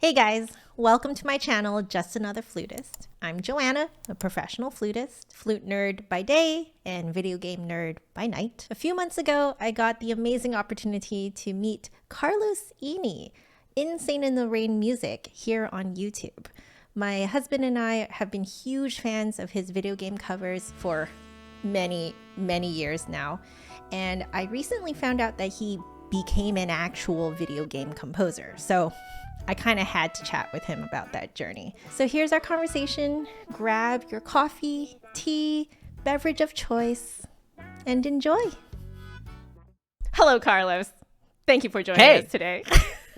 Hey guys, welcome to my channel, Just Another Flutist. I'm Joanna, a professional flutist, flute nerd by day, and video game nerd by night. A few months ago, I got the amazing opportunity to meet Carlos Eni, Insane in the Rain Music, here on YouTube. My husband and I have been huge fans of his video game covers for many years now, and I recently found out that he became an actual video game composer. So I kind of had to chat with him about that journey. So here's our conversation. Grab your coffee, tea, beverage of choice, and enjoy. Hello, Carlos. Thank you for joining us today.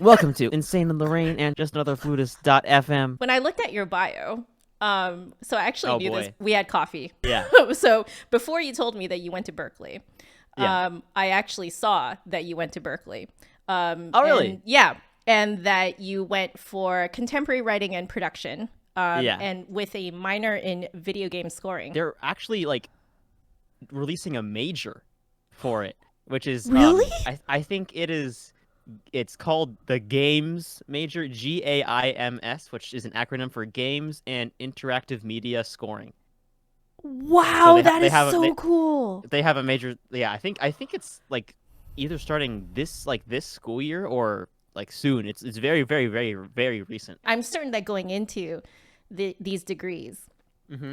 Welcome to Insane in the Rain and JustAnotherFlutist.fm. When I looked at your bio, so I actually knew this. We had coffee. Yeah. So before you told me that you went to Berklee, I actually saw that you went to Berklee. Oh, really? And that you went for contemporary writing and production, and with a minor in video game scoring. They're actually releasing a major for it, which is really. I think it's called the Games Major, GAIMS, which is an acronym for Games and Interactive Media Scoring. Wow, so that is so cool. They have a major. Yeah, I think it's either starting this school year or soon. It's very recent. I'm certain that going into these degrees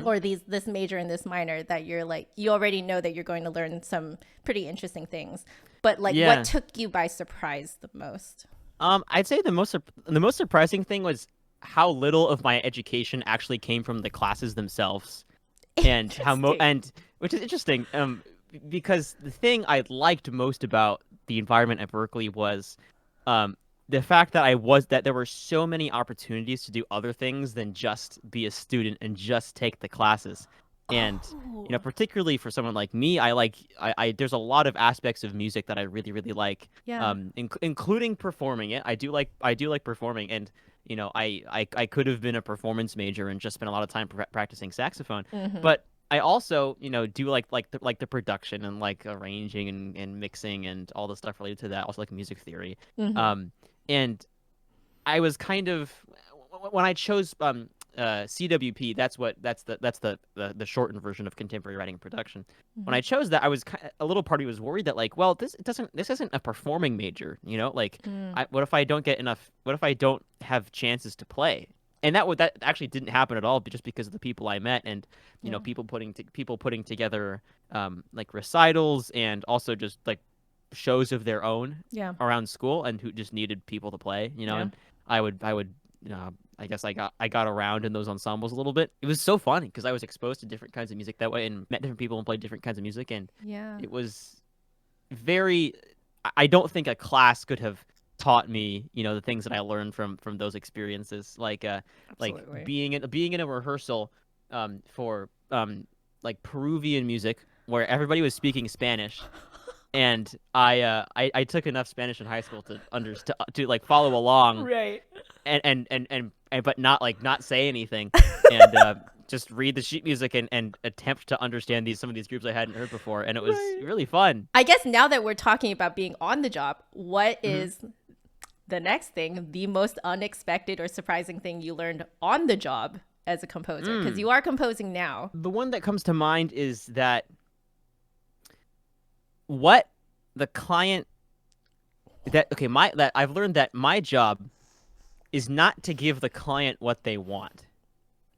or this major and this minor, that you already know that you're going to learn some pretty interesting things. But what took you by surprise the most? I'd say the most surprising thing was how little of my education actually came from the classes themselves, and which is interesting. Because the thing I liked most about the environment at Berklee was the fact that there were so many opportunities to do other things than just be a student and just take the classes. And particularly for someone like me, I there's a lot of aspects of music that I really like, including performing it. I do like performing, and I could have been a performance major and just spent a lot of time practicing saxophone, but I also, do like the production and arranging and mixing and all the stuff related to that. Also like music theory. And I was kind of, when I chose CWP, that's the shortened version of contemporary writing and production. When I chose that, I was a little part of me was worried that this isn't a performing major, what if I don't get enough? What if I don't have chances to play? And that actually didn't happen at all, just because of the people I met and people putting together recitals and also just shows of their own around school, and who just needed people to play, and I would I guess I got around in those ensembles a little bit. It was so fun because I was exposed to different kinds of music that way and met different people and played different kinds of music, and it was I don't think a class could have taught me the things that I learned from those experiences, being in a rehearsal for Peruvian music where everybody was speaking Spanish. And I took enough Spanish in high school to follow along, right? And but not say anything, and just read the sheet music and attempt to understand some of these groups I hadn't heard before, and it was really fun. I guess now that we're talking about being on the job, what is the next thing, the most unexpected or surprising thing you learned on the job as a composer? Because you are composing now. The one that comes to mind is that what the client that I've learned that my job is not to give the client what they want.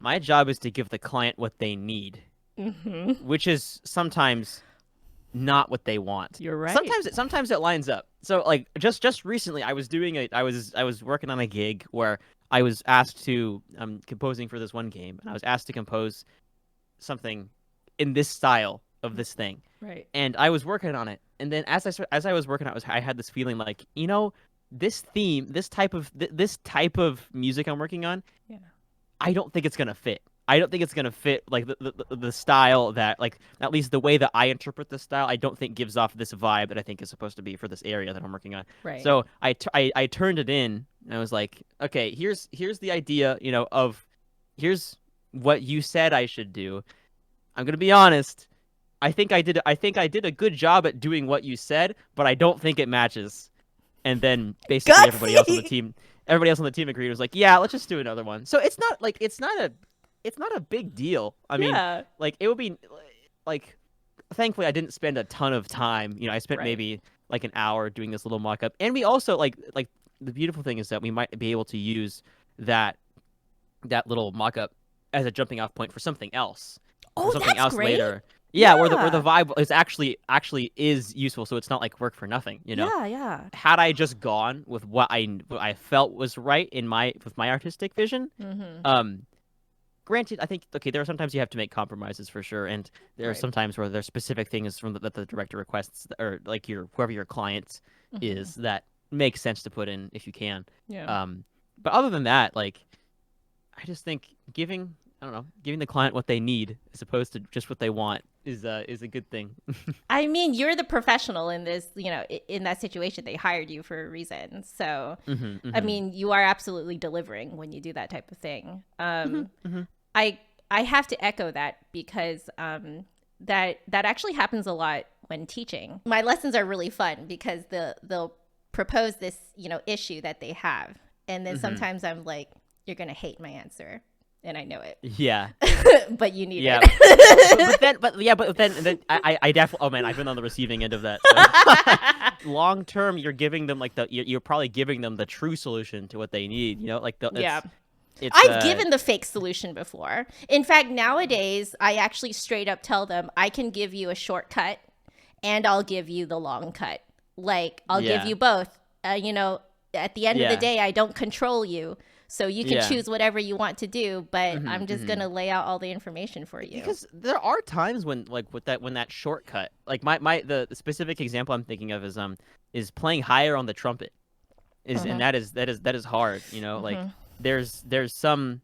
My job is to give the client what they need, which is sometimes not what they want. You're right. Sometimes it lines up. So just recently, I was working on a gig where I was asked to composing for this one game, and I was asked to compose something in this style of this thing. Right. And I was working on it, and then as I was working on it, I had this feeling this theme, this type of music I'm working on, I don't think it's gonna fit. I don't think it's gonna fit the style that at least the way that I interpret the style. I don't think gives off this vibe that I think is supposed to be for this area that I'm working on. Right. So I turned it in, and I was like, okay, here's the idea, here's what you said I should do. I'm gonna be honest. I think I did a good job at doing what you said, but I don't think it matches. And then basically everybody else on the team everybody else on the team agreed. It was like, yeah, let's just do another one. So it's not like it's not a big deal. I mean, Yeah. like it would be like, thankfully I didn't spend a ton of time. You know, I spent Right. maybe like an hour doing this little mock-up, and we also like the beautiful thing is that we might be able to use that little mock-up as a jumping off point for something else, Oh, something that's else great. later. Yeah, where the Yeah. vibe is actually is useful, so it's not like work for nothing. You know. Yeah. Had I just gone with what I felt was right in my artistic vision, Mm-hmm. granted, I think okay, there are sometimes you have to make compromises for sure, and there are Right. some times where there's specific things that the director requests, or like whoever your client is, that makes sense to put in if you can. Yeah. But other than that, like, I just think giving the client what they need as opposed to just what they want is a good thing. I mean, you're the professional in this, in that situation. They hired you for a reason. So, I mean, you are absolutely delivering when you do that type of thing. I have to echo that because that actually happens a lot when teaching. My lessons are really fun because they'll propose this, issue that they have. And then sometimes I'm like, you're going to hate my answer. And I know it. Yeah. But you need Yeah. it. but then I definitely, oh man, I've been on the receiving end of that. So. Long term, you're giving them like you're probably giving them the true solution to what they need. You know, like Yeah. It's, I've given the fake solution before. In fact, nowadays, I actually straight up tell them, I can give you a shortcut and I'll give you the long cut. Like, I'll give you both. At the end of the day, I don't control you. So you can choose whatever you want to do, but I'm just going to lay out all the information for you. Because there are times when, like, when that shortcut, like the specific example I'm thinking of is playing higher on the trumpet, and that is hard. You know, like there's some,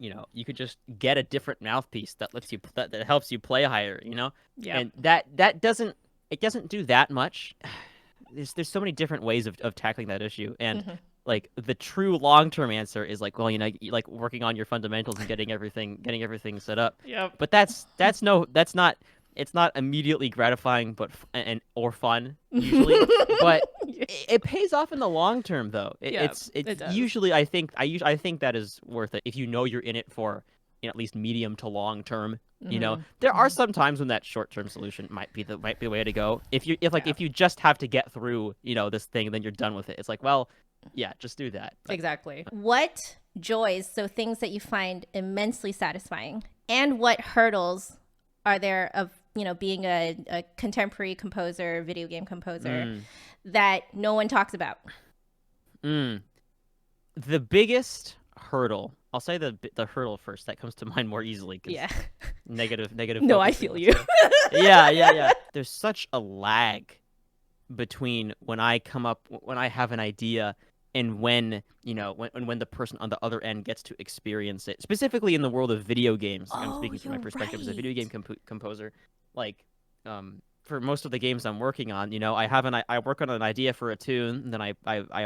you could just get a different mouthpiece that lets you that helps you play higher. You know, and that doesn't do that much. There's so many different ways of tackling that issue, and like the true long-term answer is like, well, like working on your fundamentals and getting everything set up. Yep. But it's not immediately gratifying, or fun usually. But it pays off in the long term, though. It's it does. usually I think that is worth it if you're in it for at least medium to long term. There are some times when that short term solution might be the way to go. If you just have to get through this thing, then you're done with it. It's like, well, yeah, just do that. Exactly. What joys, so things that you find immensely satisfying, and what hurdles are there of being a contemporary composer, video game composer, that no one talks about? The biggest hurdle, I'll say the hurdle first. That comes to mind more easily. Yeah. Negative. No, I feel you. Yeah. There's such a lag between when I have an idea and when the person on the other end gets to experience it. Specifically in the world of video games, I'm speaking from my perspective as a video game composer. Like, for most of the games I'm working on, I work on an idea for a tune, and then I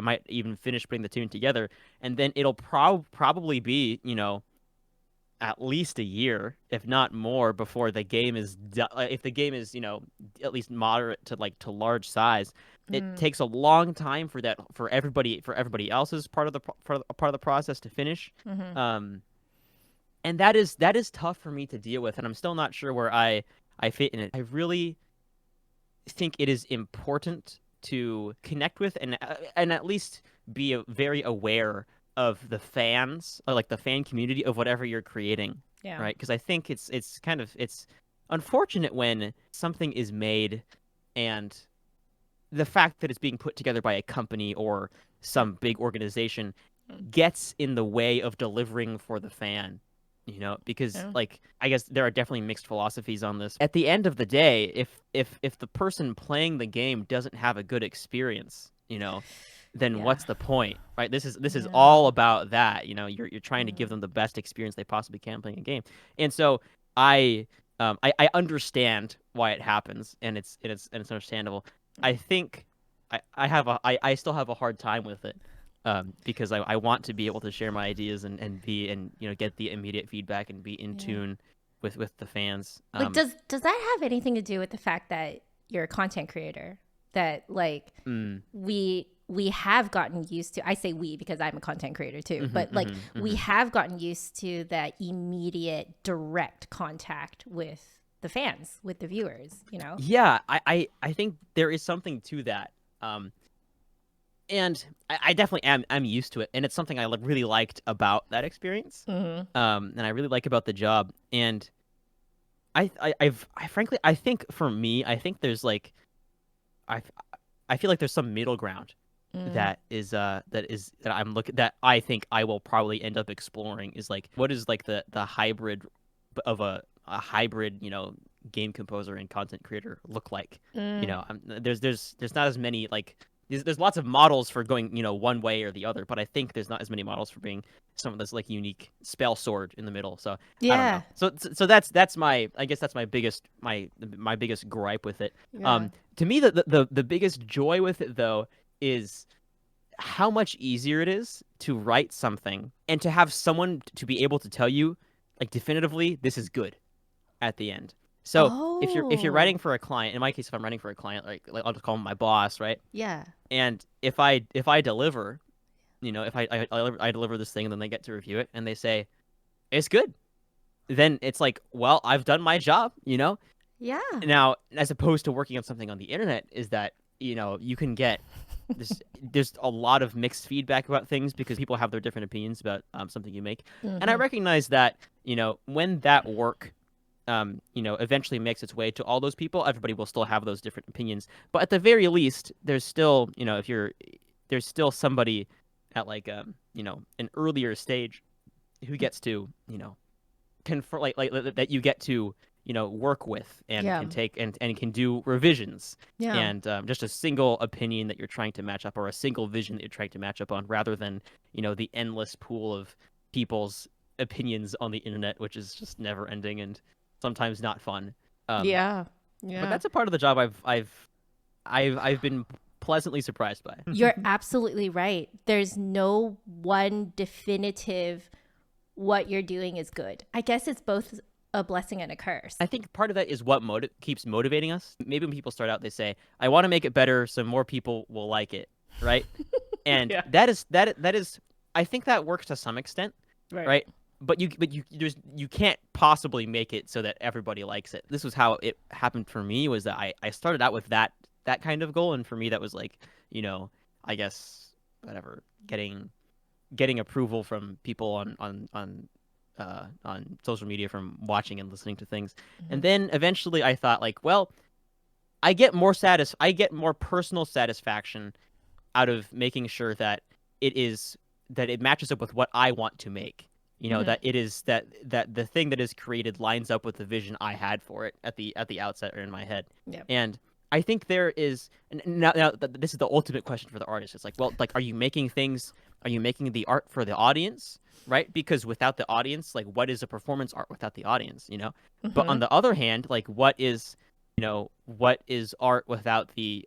might even finish putting the tune together, and then it'll probably be at least a year, if not more, before the game is if the game is at least moderate to large size. It takes a long time for everybody else's part of the process to finish. And that is tough for me to deal with, and I'm still not sure where I fit in it. I really think it is important to connect with and at least be very aware of the fans, or like the fan community of whatever you're creating. Yeah. Right? Because I think it's unfortunate when something is made and the fact that it's being put together by a company or some big organization gets in the way of delivering for the fan. Because like, I guess there are definitely mixed philosophies on this. At the end of the day, if the person playing the game doesn't have a good experience, then what's the point, right? This is all about that. You're trying to give them the best experience they possibly can playing a game. And so I understand why it happens, and it's understandable. I think I still have a hard time with it. Because I want to be able to share my ideas and get the immediate feedback and be in tune with the fans. Like, does that have anything to do with the fact that you're a content creator? That like we we have gotten used to, I say we because I'm a content creator too, but like we have gotten used to that immediate direct contact with the fans, with the viewers, you know? Yeah, I think there is something to that. And I definitely am used to it, and it's something I really liked about that experience. And I really like about the job. And I frankly, I think for me, I think there's like, I feel like there's some middle ground that I think I will probably end up exploring, is like, what is like the hybrid of a hybrid, you know, game composer and content creator look like. You know, there's not as many like, there's lots of models for going, you know, one way or the other, but I think there's not as many models for being some of this like unique spell sword in the middle. So Yeah. I don't know. So that's my, I guess that's my biggest gripe with it. Yeah. To me, the biggest joy with it though is how much easier it is to write something and to have someone to be able to tell you like definitively this is good at the end. So if you're writing for a client, in my case, if I'm writing for a client, like I'll just call him my boss, right? Yeah. And if I deliver, you know, if I deliver this thing and then they get to review it and they say it's good, then it's like, well, I've done my job, you know. Yeah. Now, as opposed to working on something on the internet, is that, you know, you can get this, there's a lot of mixed feedback about things because people have their different opinions about something you make, and I recognize that, you know, when that work you know, eventually makes its way to all those people, everybody will still have those different opinions. But at the very least, there's still, you know, there's still somebody at like, you know, an earlier stage who gets to, you know, like that you get to, you know, work with and can take and can do revisions. Yeah. And just a single opinion that you're trying to match up, or a single vision that you're trying to match up on, rather than, you know, the endless pool of people's opinions on the internet, which is just never ending and sometimes not fun. Yeah. But that's a part of the job I've been pleasantly surprised by. You're absolutely right. There's no one definitive what you're doing is good. I guess it's both a blessing and a curse. I think part of that is what keeps motivating us. Maybe when people start out, they say, "I want to make it better so more people will like it," right? And that is. I think that works to some extent, right? But you can't possibly make it so that everybody likes it. This was how it happened for me, was that I started out with that kind of goal, and for me that was like, you know, I guess whatever, getting approval from people on social media from watching and listening to things. And then eventually I thought like, well, I get more personal satisfaction out of making sure that it matches up with what I want to make. You know, that it is that the thing that is created lines up with the vision I had for it at the outset or in my head. Yep. And I think there is now this is the ultimate question for the artist. It's like, well, like, are you making the art for the audience, right? Because without the audience, like, what is a performance art without the audience, you know? But on the other hand, like, what is art without the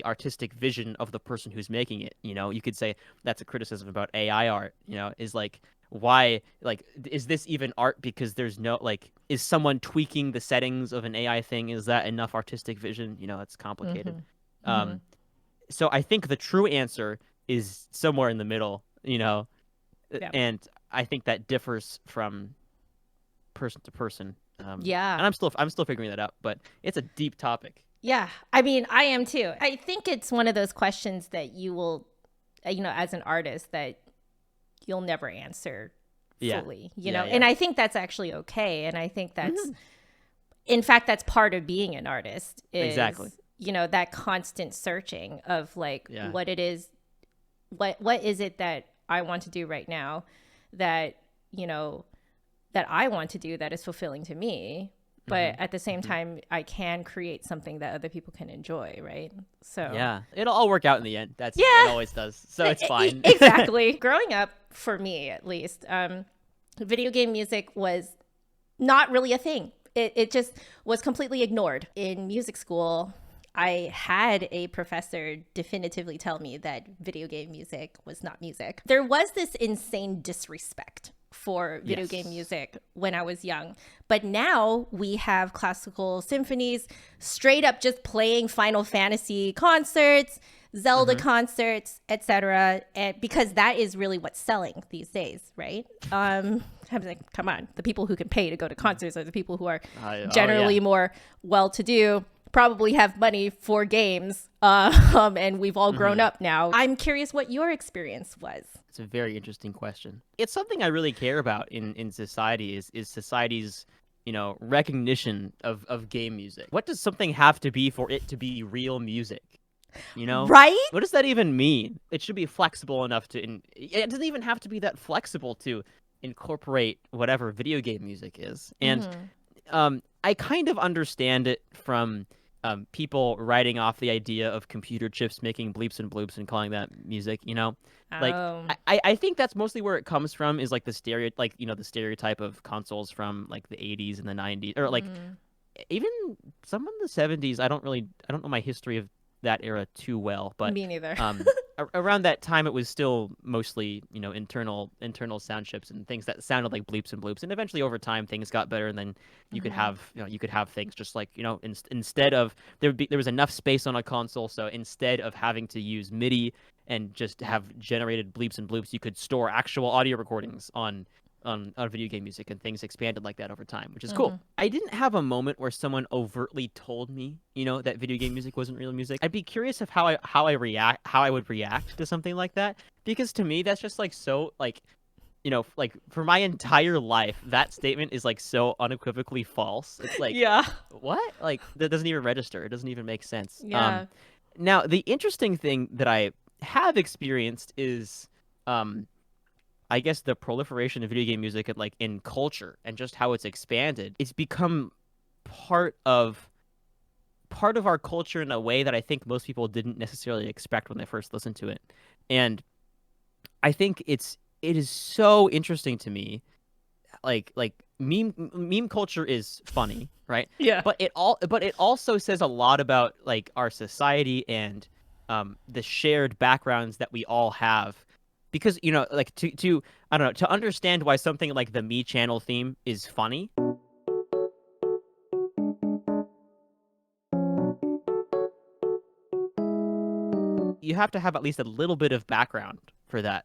artistic vision of the person who's making it? You know, you could say that's a criticism about AI art, you know, is like, why, like, is this even art because there's no, like, is someone tweaking the settings of an AI thing? Is that enough artistic vision? You know, it's complicated. So I think the true answer is somewhere in the middle, you know, and I think that differs from person to person. And I'm still figuring that out, but it's a deep topic. Yeah, I mean, I am too. I think it's one of those questions that you will, you know, as an artist, that you'll never answer fully, you know? And I think that's actually okay. And I think that's, in fact, that's part of being an artist is, exactly, you know, that constant searching of like what it is, what is it that I want to do right now that, you know, that I want to do that is fulfilling to me. But at the same time, I can create something that other people can enjoy, right? So yeah, it'll all work out in the end. It always does. So it's fine. Exactly. Growing up, for me at least, video game music was not really a thing. It just was completely ignored. In music school, I had a professor definitively tell me that video game music was not music. There was this insane disrespect for video game music when I was young. But now we have classical symphonies straight up just playing Final Fantasy concerts. Zelda concerts, etc. Because that is really what's selling these days, right? I'm like, come on, the people who can pay to go to concerts are the people who are generally more well-to-do, probably have money for games, and we've all grown up now. I'm curious what your experience was. It's a very interesting question. It's something I really care about in society is society's, recognition of game music. What does something have to be for it to be real music? Right? What does that even mean? It should be flexible enough to. It doesn't even have to be that flexible to incorporate whatever video game music is. And I kind of understand it from people writing off the idea of computer chips making bleeps and bloops and calling that music. Like I think that's mostly where it comes from, is like the stereotype of consoles from like the 80s and the 90s, or like even some of the 70s. I don't know my history of that era too well, but me neither. Around that time it was still mostly internal sound chips and things that sounded like bleeps and bloops, and eventually over time things got better, and then you could have things just like instead of there was enough space on a console, so instead of having to use MIDI and just have generated bleeps and bloops, you could store actual audio recordings on video game music, and things expanded like that over time, which is cool. I didn't have a moment where someone overtly told me, that video game music wasn't real music. I'd be curious of how I would react to something like that, because to me that's just like so like, like for my entire life that statement is like so unequivocally false. It's like, what? Like that doesn't even register. It doesn't even make sense. Yeah. Now the interesting thing that I have experienced is I guess the proliferation of video game music and like in culture and just how it's expanded. It's become part of our culture in a way that I think most people didn't necessarily expect when they first listened to it. And I think it is so interesting to me. Like meme culture is funny, right? Yeah. But it also says a lot about like our society and the shared backgrounds that we all have. Because, like to I don't know, to understand why something like the Me Channel theme is funny, you have to have at least a little bit of background for that,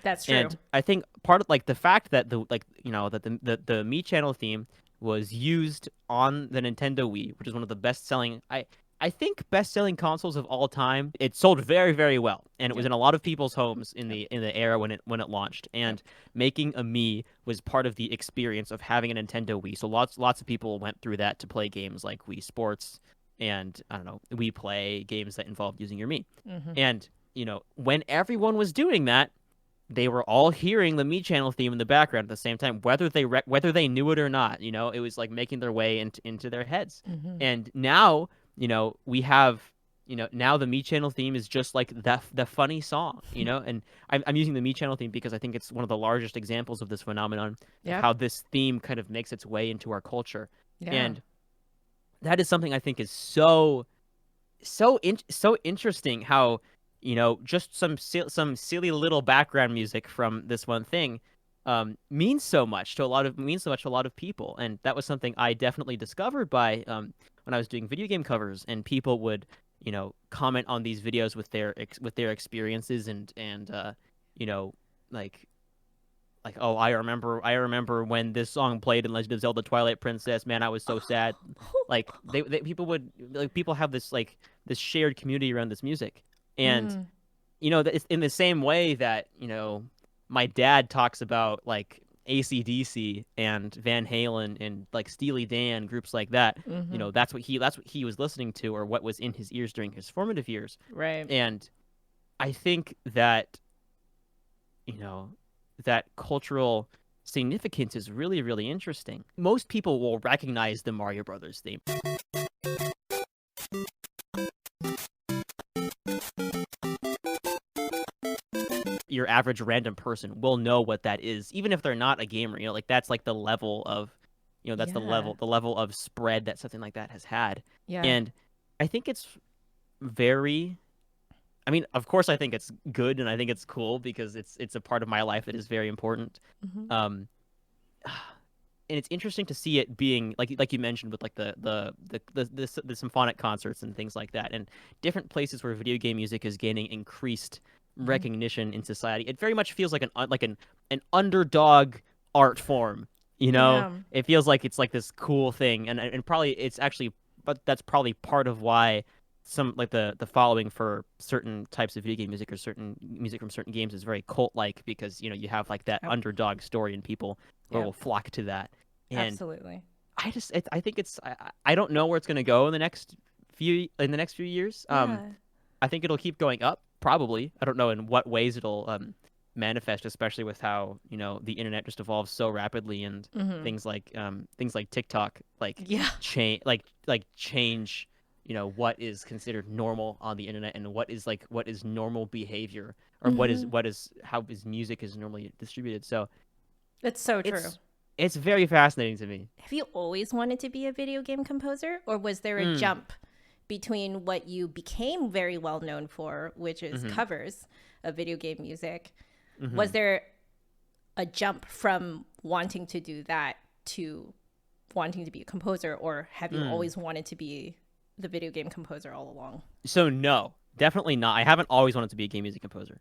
That's true. And I think part of like the fact that the Me Channel theme was used on the Nintendo Wii, which is one of the best-selling I think best-selling consoles of all time. It sold very, very well, and it was in a lot of people's homes in the era when it launched. And making a Mii was part of the experience of having a Nintendo Wii. So lots of people went through that to play games like Wii Sports and I don't know, Wii Play, games that involved using your Mii. And when everyone was doing that, they were all hearing the Me Channel theme in the background at the same time, whether they knew it or not. It was like making their way into their heads. And now, we have, now the Me Channel theme is just like the funny song, and I'm using the Me Channel theme because I think it's one of the largest examples of this phenomenon, of how this theme kind of makes its way into our culture. And that is something I think is so interesting, how, just some silly little background music from this one thing means so much to a lot of people. And that was something I definitely discovered by when I was doing video game covers, and people would comment on these videos with their experiences and like, oh, I remember when this song played in Legend of Zelda Twilight Princess, man, I was so sad. Like people have this shared community around this music. And it's in the same way that my dad talks about like AC/DC and Van Halen and like Steely Dan, groups like that. That's what he was listening to, or what was in his ears during his formative years. Right. And I think that that cultural significance is really, really interesting. Most people will recognize the Mario Brothers theme. Your average random person will know what that is, even if they're not a gamer. Like that's like the level of, that's the level of spread that something like that has had. Yeah. And I think it's very, I mean, of course I think it's good, and I think it's cool because it's a part of my life that is very important. it's interesting to see it being like you mentioned with like the symphonic concerts and things like that, and different places where video game music is gaining increased recognition in society. It very much feels like an underdog art form. You know, Yeah. it feels like it's like this cool thing, and probably it's actually, but that's probably part of why some like the following for certain types of video game music or certain music from certain games is very cult like, because you have like that Yep. underdog story and people Yep. will flock to that. And Absolutely. I think I don't know where it's gonna go in the next few years. Yeah. I think it'll keep going up, probably. I don't know in what ways it'll manifest, especially with how the internet just evolves so rapidly, and things like TikTok Yeah. change what is considered normal on the internet, and what is normal behavior, or how is music is normally distributed. So It's so true. it's very fascinating to me. Have you always wanted to be a video game composer, or was there a jump between what you became very well known for, which is covers of video game music? Was there a jump from wanting to do that to wanting to be a composer, or have you always wanted to be the video game composer all along? So no, definitely not. I haven't always wanted to be a game music composer.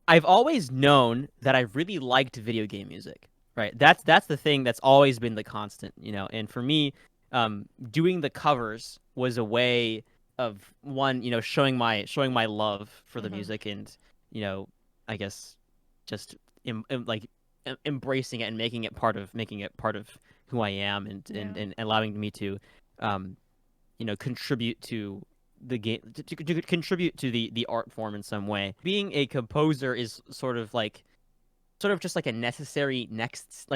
I've always known that I really liked video game music. Right. That's the thing that's always been the constant, And for me, doing the covers was a way of showing my love for the music, and I guess just embracing it and making it part of who I am, and allowing me to contribute to the game, to contribute to the art form in some way. Being a composer is sort of just like a necessary next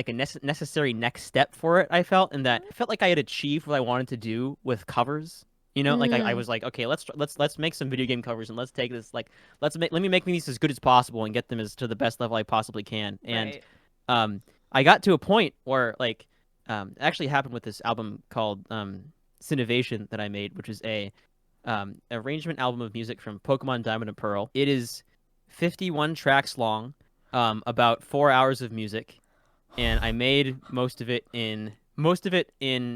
step for it. I felt like I had achieved what I wanted to do with covers. Like I was like, okay, let's make some video game covers, and let's take this, let me make these as good as possible and get them as to the best level I possibly can. Right. And I got to a point where it actually happened with this album called Sinnhovation that I made, which is a arrangement album of music from Pokemon Diamond and Pearl. It is 51 tracks long. About 4 hours of music, and I made most of it in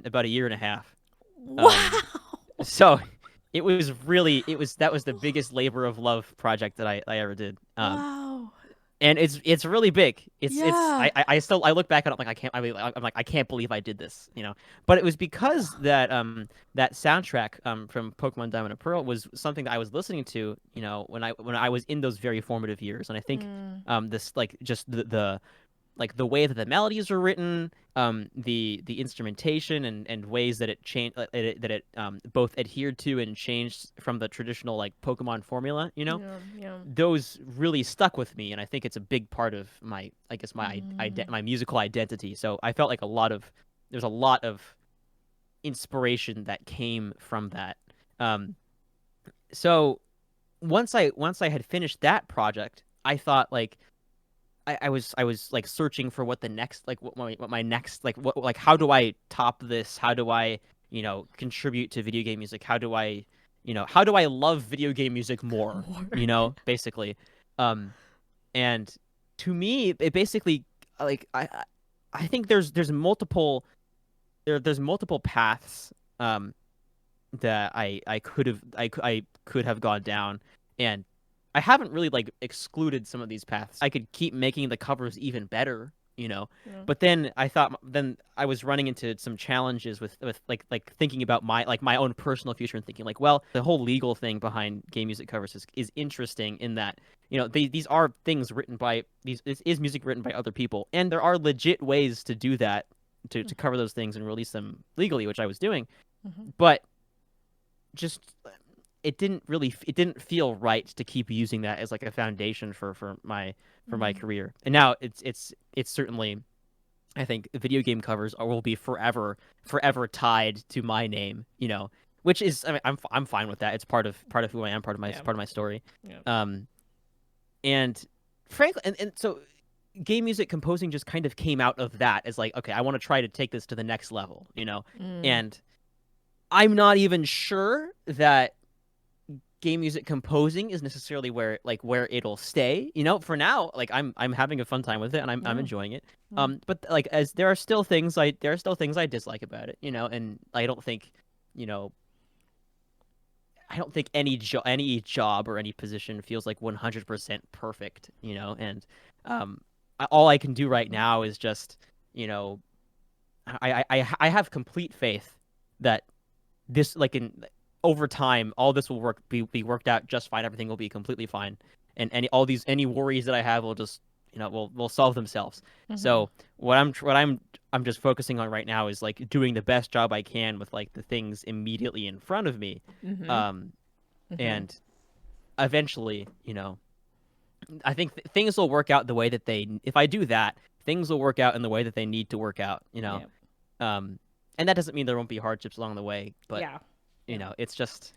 about a year and a half. Wow. So that was the biggest labor of love project that I ever did. Wow. And it's really big. I look back on it like I can't believe I did this, But it was because that soundtrack from Pokemon Diamond and Pearl was something that I was listening to, when I was in those very formative years. And I think this just the way that the melodies were written, the instrumentation and ways that it changed, that it both adhered to and changed from the traditional Pokemon formula, those really stuck with me, and I think it's a big part of my my musical identity. So I felt like there's a lot of inspiration that came from that. So once I had finished that project, I thought I was searching for what the next what my next how do I top this? How do I contribute to video game music? How do I love video game music more? Basically, and to me it basically I think there's multiple paths that I could have gone down, and I haven't really excluded some of these paths. I could keep making the covers even better, But then I was running into some challenges with thinking about my own personal future, and thinking well, the whole legal thing behind game music covers is interesting in that these are things written by this is music written by other people, and there are legit ways to do that, to cover those things and release them legally, which I was doing, but just it didn't feel right to keep using that as a foundation for my career. And now it's certainly, I think video game covers will be forever tied to my name, which is, I'm fine with that. It's part of who I am, part of my story. Yeah. And frankly, and so game music composing just kind of came out of that as okay, I want to try to take this to the next level, and I'm not even sure that game music composing is necessarily where it'll stay. For now, like I'm having a fun time with it and I'm enjoying it. But like as there are still things I dislike about it, and I don't think, any job or any position feels like 100% perfect, and all I can do right now is just, I have complete faith that this, like, over time, all this will be worked out just fine. Everything will be completely fine, and any worries that I have will just, will solve themselves. So what I'm just focusing on right now is like doing the best job I can with like the things immediately in front of me, and eventually, I think things will work out the way that if I do that, things will work out in the way that they need to work out. And that doesn't mean there won't be hardships along the way, but it's just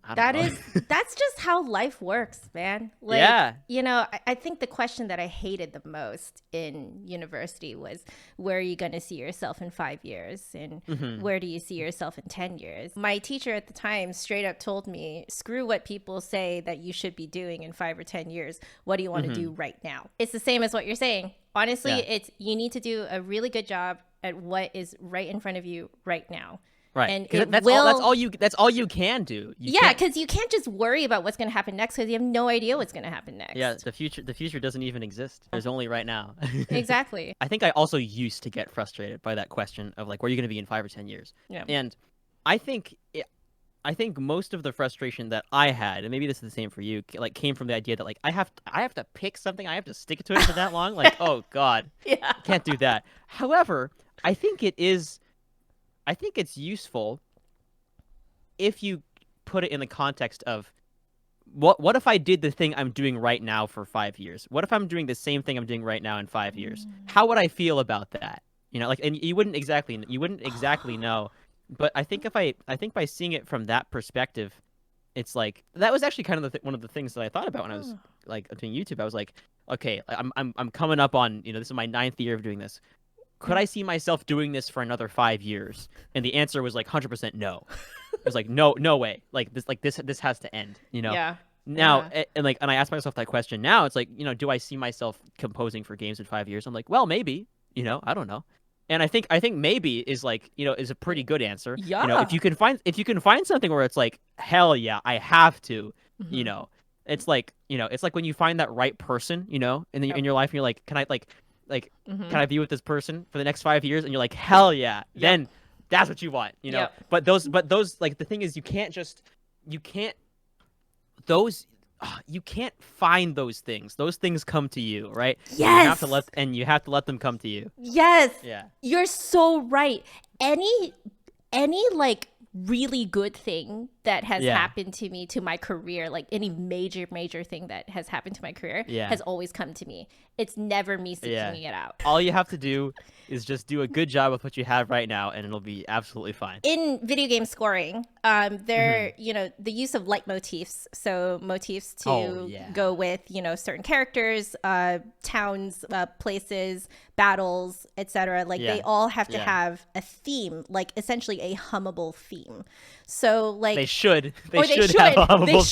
I don't know. That's just how life works, man. Like, I think the question that I hated the most in university was, where are you going to see yourself in 5 years? And where do you see yourself in 10 years? My teacher at the time straight up told me, screw what people say that you should be doing in 5 or 10 years. What do you want to do right now? It's the same as what you're saying. Honestly, it's you need to do a really good job at what is right in front of you right now. Right, and that's all you can do. Because you can't just worry about what's going to happen next, because you have no idea what's going to happen next. Yeah, the future doesn't even exist. There's only right now. Exactly. I think I also used to get frustrated by that question of like, where are you going to be in 5 or 10 years? Yeah. And I think most of the frustration that I had, and maybe this is the same for you, like came from the idea that like I have to pick something, I have to stick to it for that long. Like, oh God, can't do that. However, I think it's useful if you put it in the context of what if I did the thing I'm doing right now for 5 years? What if I'm doing the same thing I'm doing right now in 5 years? How would I feel about that? And you wouldn't exactly know. But I think by seeing it from that perspective, it's like that was actually kind of one of the things that I thought about when I was like doing YouTube. I was like, okay, I'm coming up on, this is my 9th year of doing this. Could I see myself doing this for another 5 years? And the answer was like 100% no. It was like no way. Like this has to end. Yeah. Now and I asked myself that question. Now it's like, do I see myself composing for games in 5 years? I'm like, well, maybe. I don't know. And I think maybe is like, is a pretty good answer. Yeah. If you can find something where it's like, hell yeah, I have to. It's like, it's like when you find that right person, in your life, and you're like, can I be with this person for the next 5 years? And you're like, hell yeah. Then that's what you want, But those like the thing is, you can't find those things. Those things come to you, right? Yes. You have to let them come to you. Yes. Yeah. You're so right. Any like really good thing that has happened to me, to my career, like any major thing that has happened to my career has always come to me. It's never me seeking it out. All you have to do is just do a good job with what you have right now, and it'll be absolutely fine. In video game scoring, there, the use of leitmotifs, so motifs to go with, certain characters, towns, places, battles, etc. Like they all have to have a theme, like essentially a hummable theme. So like they should have a hummable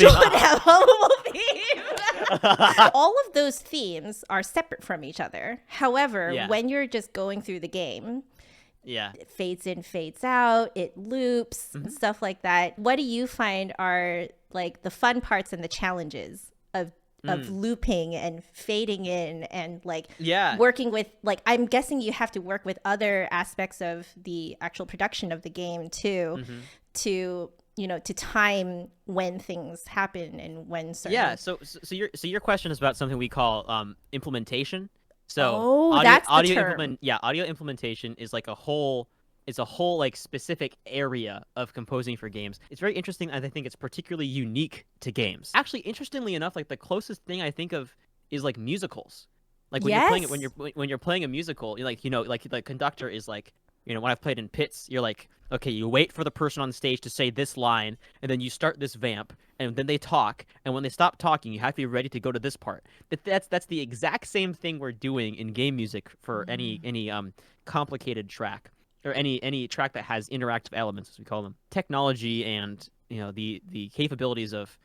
theme. All of those themes are separate from each other. However, when you're just going through the game, it fades in, fades out, it loops and stuff like that. What do you find are like the fun parts and the challenges of looping and fading in and like working with, like, I'm guessing you have to work with other aspects of the actual production of the game too, to time when things happen and when certain... So your question is about something we call implementation. So audio implementation is like a whole like specific area of composing for games. It's very interesting, and I think it's particularly unique to games. Actually, interestingly enough, like the closest thing I think of is like musicals. Like when you're playing a musical, you're like, like the conductor is like, when I've played in pits, you're like, okay, you wait for the person on the stage to say this line, and then you start this vamp, and then they talk, and when they stop talking, you have to be ready to go to this part. That's the exact same thing we're doing in game music for any complicated track, or any track that has interactive elements, as we call them. Technology and the capabilities of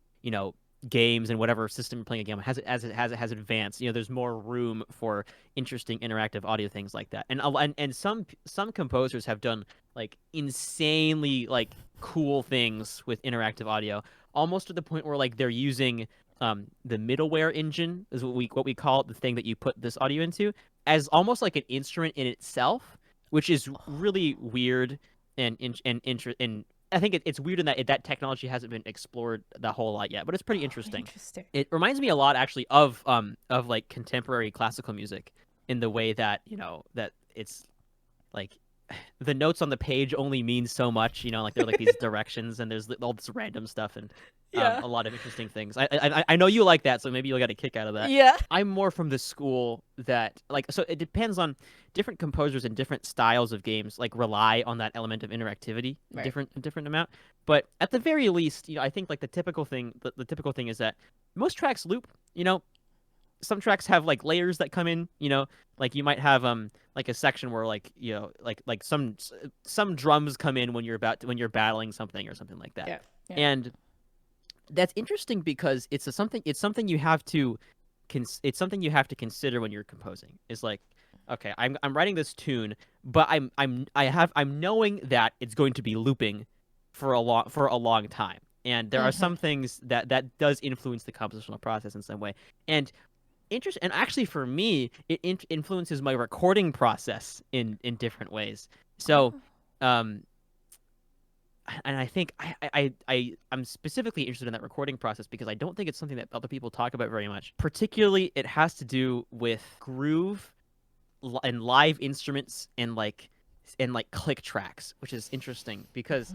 games and whatever system you're playing a game as it has advanced, there's more room for interesting interactive audio things like that. And some composers have done like insanely like cool things with interactive audio, almost to the point where like they're using the middleware engine is what we call it, the thing that you put this audio into, as almost like an instrument in itself, which is really weird and I think it's weird in that technology hasn't been explored the whole lot yet, but it's pretty interesting. Interesting. It reminds me a lot actually of like contemporary classical music in the way that that it's like the notes on the page only mean so much, like they're like these directions and there's all this random stuff and a lot of interesting things. I know you like that, so maybe you'll get a kick out of that. Yeah. I'm more from the school that so it depends on different composers and different styles of games like rely on that element of interactivity, Right. different amount. But at the very least, I think like the typical thing is that most tracks loop. Some tracks have like layers that come in, like you might have like a section where like like some drums come in when you're battling something or something like that. Yeah. And that's interesting because it's something you have to consider when you're composing. It's like, okay, I'm writing this tune, but I'm knowing that it's going to be looping for a long time. And there are some things that does influence the compositional process in some way. And actually for me, it influences my recording process in different ways. So, and I think I'm specifically interested in that recording process because I don't think it's something that other people talk about very much. Particularly, it has to do with groove and live instruments and like click tracks, which is interesting because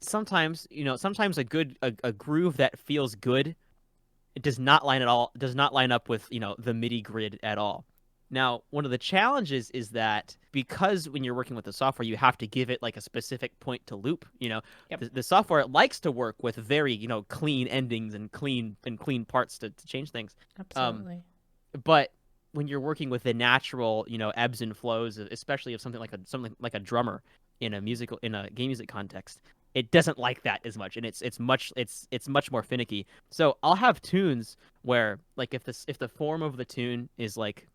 sometimes a groove that feels good, it does not line up with the MIDI grid at all. Now, one of the challenges is that because when you're working with the software, you have to give it like a specific point to loop. The software likes to work with very clean endings and clean parts to change things. Absolutely. But when you're working with the natural ebbs and flows, especially of something like a drummer in a game music context, it doesn't like that as much, and it's much more finicky. So I'll have tunes where like if the form of the tune is like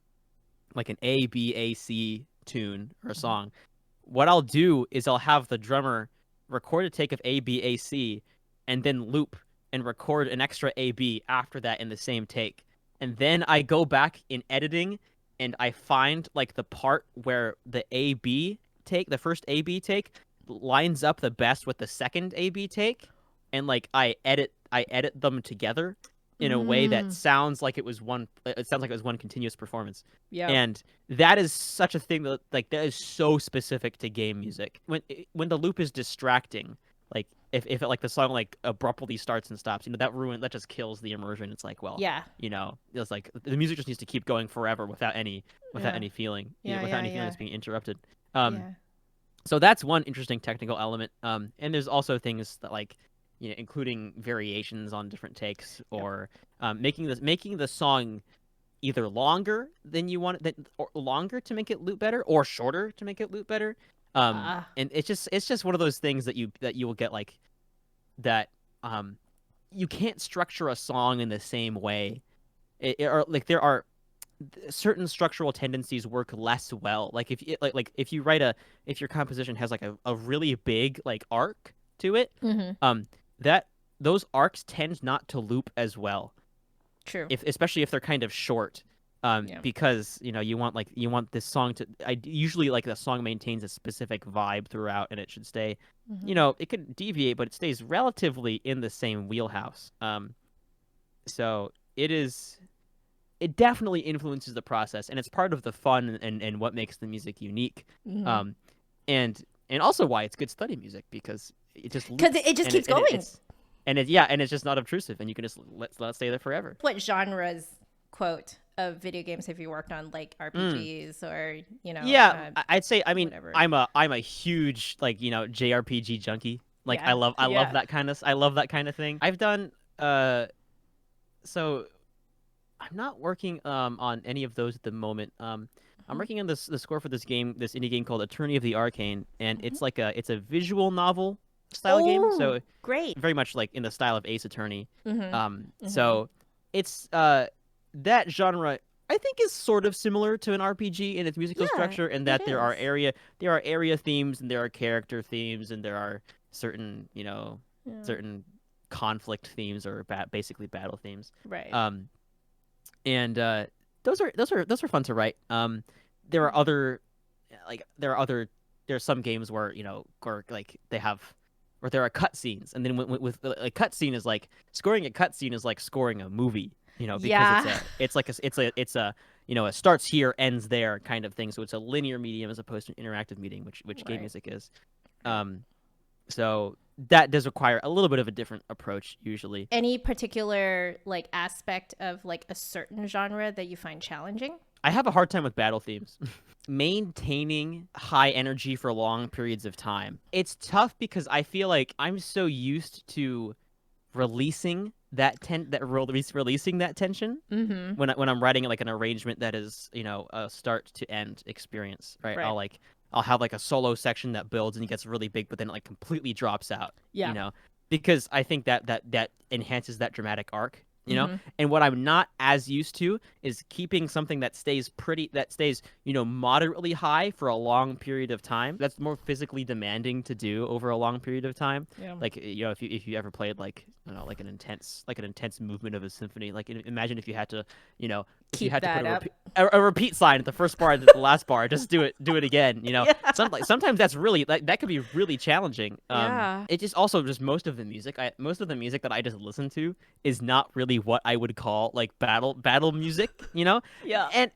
an A B A C tune or a song, what I'll do is I'll have the drummer record a take of A B A C, and then loop and record an extra A B after that in the same take, and then I go back in editing and I find like the part where the first A B take lines up the best with the second A/B take, and like I edit them together in a way that sounds like it was one. It sounds like it was one continuous performance. Yeah. And that is such a thing that that is so specific to game music. When the loop is distracting, like if it like the song like abruptly starts and stops, that just kills the immersion. It's like, well, it's like the music just needs to keep going forever without any feeling, without any feeling that's being interrupted. So that's one interesting technical element. And there's also things that like, including variations on different takes, or making the song either longer than you want it, or longer to make it loop better, or shorter to make it loop better. And it's just one of those things that you will get like that. You can't structure a song in the same way, or like there are certain structural tendencies work less well. Like if your composition has like a really big like arc to it, that those arcs tend not to loop as well. True. Especially if they're kind of short, because you want this song to. Usually like the song maintains a specific vibe throughout, and it should stay. It could deviate, but it stays relatively in the same wheelhouse. So it definitely influences the process, and it's part of the fun and what makes the music unique. And also why it's good study music, because it just keeps going. And it's just not obtrusive, and you can just let it stay there forever. What genres, quote, of video games have you worked on, like RPGs or I'd say, I mean, whatever. I'm a huge like JRPG junkie. Like I love that kind of thing. I've done so I'm not working on any of those at the moment. I'm working on the score for this indie game called Attorney of the Arcane, and it's a visual novel style game. So great. very much like in the style of Ace Attorney. Mm-hmm. So it's that genre I think is sort of similar to an RPG in its musical structure, in that there are area themes, and there are character themes, and there are certain certain conflict themes, or basically battle themes. Right. And those are fun to write. There are other there's some games where or like they have where there are cutscenes, and then with a cutscene is like scoring a cutscene is like scoring a movie. Because it's a it starts here, ends there kind of thing. So it's a linear medium as opposed to an interactive medium, which game music is. So that does require a little bit of a different approach usually. Any particular like aspect of like a certain genre that you find challenging? I have a hard time with battle themes. Maintaining high energy for long periods of time. It's tough because I feel like I'm so used to releasing releasing that tension when I'm writing like an arrangement that is a start to end experience, right? I'll have like a solo section that builds and gets really big, but then it like completely drops out. Because I think that enhances that dramatic arc. And what I'm not as used to is keeping something that stays moderately high for a long period of time. That's more physically demanding to do over a long period of time. Like if you ever played like like an intense movement of a symphony, like imagine if you had to put a repeat sign at the first bar and the last bar, just do it again. Sometimes that's really that could be really challenging. It just also just most of the music that I just listen to is not really what I would call like battle music. And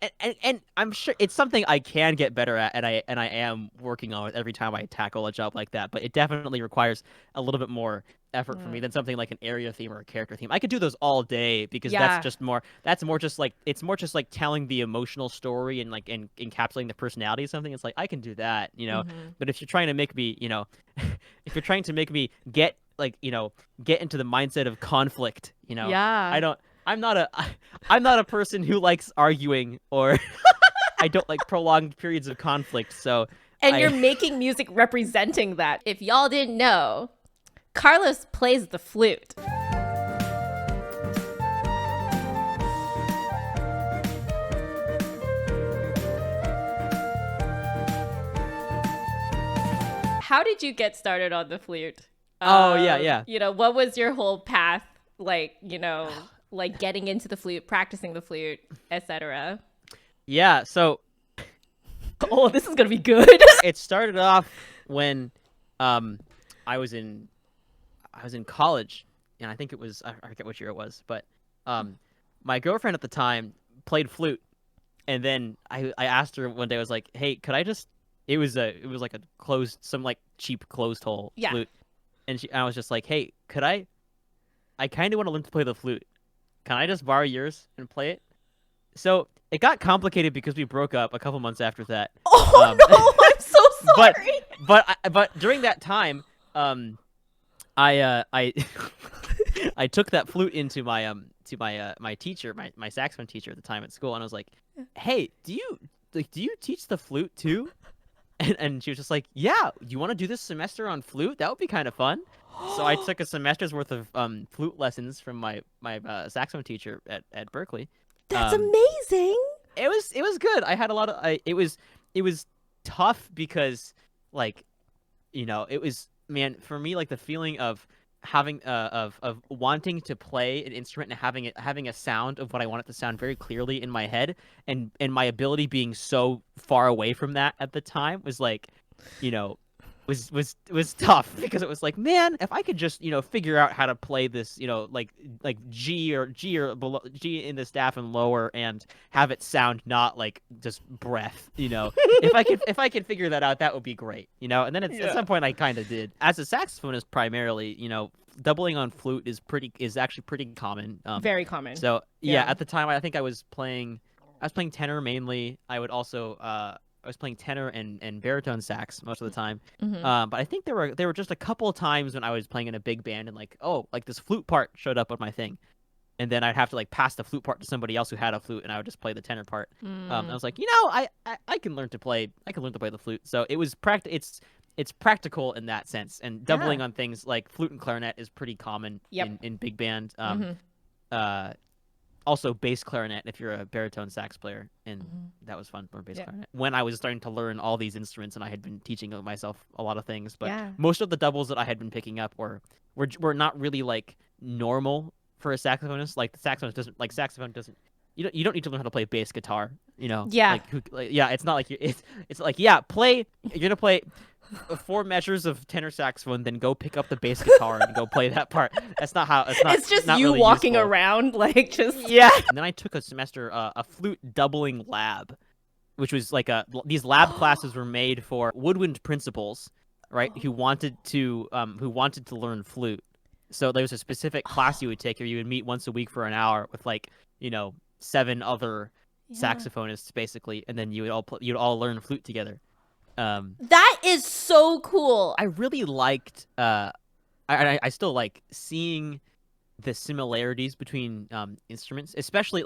I'm sure it's something I can get better at, and I am working on it every time I tackle a job like that. But it definitely requires a little bit more effort for me than something like an area theme or a character theme. I could do those all day because it's more just like telling the emotional story and like and encapsulating the personality of something. It's like I can do that, But if you're trying to make me, if you're trying to make me get into the mindset of conflict, I'm not a person who likes arguing, or I don't like prolonged periods of conflict. So you're making music representing that. If y'all didn't know, Carlos plays the flute. How did you get started on the flute? What was your whole path like, like getting into the flute, practicing the flute, etc.? Yeah, so oh, this is going to be good. It started off when I was in college, and I think it was, I forget which year it was, but my girlfriend at the time played flute, and then I asked her one day, I was like, hey, could I just, it was like a closed, some like cheap closed hole flute, and I was just like, hey, could I kind of want to learn to play the flute. Can I just borrow yours and play it? So it got complicated because we broke up a couple months after that. Oh no, I'm so sorry. But during that time, I I took that flute into my my teacher, my saxophone teacher at the time at school, and I was like, hey, do you teach the flute too? And she was just like, yeah, you want to do this semester on flute? That would be kind of fun. So I took a semester's worth of flute lessons from my saxophone teacher at Berklee. That's amazing. It was good. I had a lot of it was tough because like it was, man, for me, like the feeling of having of wanting to play an instrument and having a sound of what I want it to sound very clearly in my head, and my ability being so far away from that at the time was like was tough, because it was like, man, if I could just figure out how to play this like G or below G in the staff and lower, and have it sound not like just breath, if I could figure that out, that would be great, and then at some point I kind of did. As a saxophonist primarily, doubling on flute is actually pretty common, very common. So at the time I think I was playing tenor mainly. I would also I was playing tenor and baritone sax most of the time. But I think there were just a couple of times when I was playing in a big band and like, oh, like this flute part showed up on my thing, and then I'd have to like pass the flute part to somebody else who had a flute, and I would just play the tenor part. I was like, I can learn to play the flute. So it was it's practical in that sense, and doubling on things like flute and clarinet is pretty common in big band. Also bass clarinet if you're a baritone sax player, and that was fun for bass clarinet. When I was starting to learn all these instruments, and I had been teaching myself a lot of things, but most of the doubles that I had been picking up were not really like normal for a saxophonist. Like the saxophone doesn't. You don't need to learn how to play bass guitar. It's not like it's like play. You're gonna play 4 measures of tenor saxophone, then go pick up the bass guitar and go play that part. That's not how. It's just not you really walking useful. around like just And then I took a semester a flute doubling lab, which was like these lab classes were made for woodwind principals, right? Who wanted to learn flute. So there was a specific class you would take, or you would meet once a week for an hour with 7 other saxophonists basically, and then you'd all learn flute together. That is so cool. I really liked I still like seeing the similarities between instruments, especially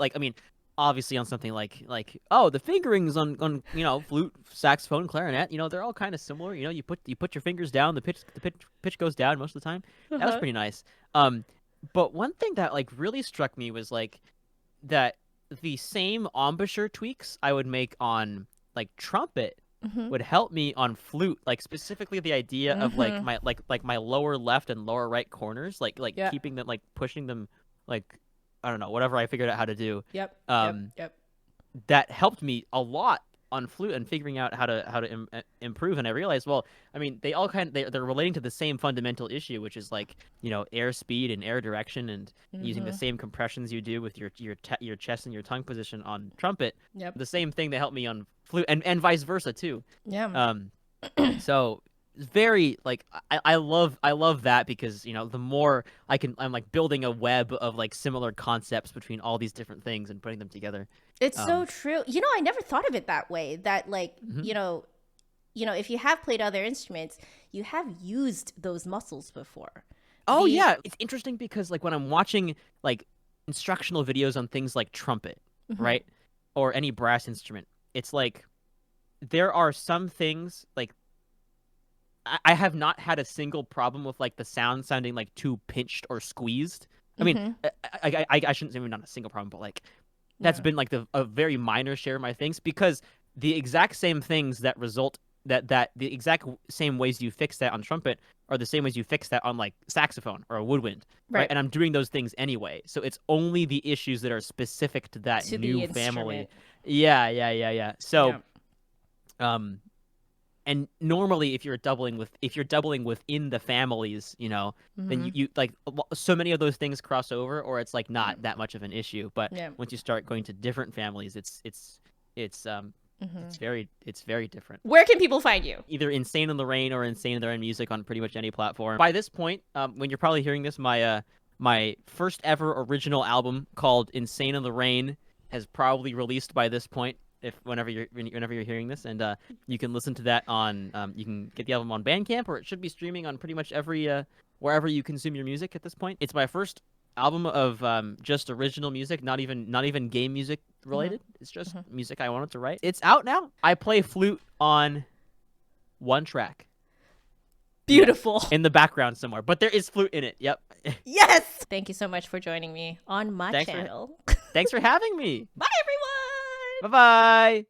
obviously on something like the fingerings on flute, saxophone, clarinet, they're all kind of similar. You put your fingers down, the pitch goes down most of the time. That was pretty nice. But one thing that really struck me was that the same embouchure tweaks I would make on trumpet would help me on flute, specifically the idea of my lower left and lower right corners, keeping them, pushing them, I don't know, whatever I figured out how to do. That helped me a lot on flute and figuring out how to improve. And I realized, well, I mean, they all they're relating to the same fundamental issue, which is air speed and air direction, and using the same compressions you do with your chest and your tongue position on trumpet. The same thing that helped me on flute, and vice versa too. So it's very I love that, because the more I'm building a web of similar concepts between all these different things and putting them together. It's so true. I never thought of it that way. That if you have played other instruments, you have used those muscles before. Yeah, it's interesting because when I'm watching instructional videos on things like trumpet, right, or any brass instrument, it's there are some things I have not had a single problem with the sound sounding too pinched or squeezed. I mean, I shouldn't say not a single problem, but that's been a very minor share of my things, because the exact same things that result that the exact same ways you fix that on trumpet are the same ways you fix that on saxophone or a woodwind, right? And I'm doing those things anyway, so it's only the issues that are specific to that new family. So and normally if you're doubling within the families, then you so many of those things cross over, or it's not that much of an issue. But once you start going to different families, it's very different. Where can people find you? Either Insane in the Rain or Insane in the Rain Music on pretty much any platform. By this point, when you're probably hearing this, my first ever original album called Insane in the Rain has probably released by this point. Whenever you're hearing this, and you can listen to that on you can get the album on Bandcamp, or it should be streaming on pretty much every wherever you consume your music at this point. It's my first album of just original music, not even game music related. It's just music I wanted to write. It's out now. I play flute on one track. Beautiful. In the background somewhere, but there is flute in it. Yep. Yes. Thank you so much for joining me on my channel. Thanks for having me. Bye, everyone. Bye-bye.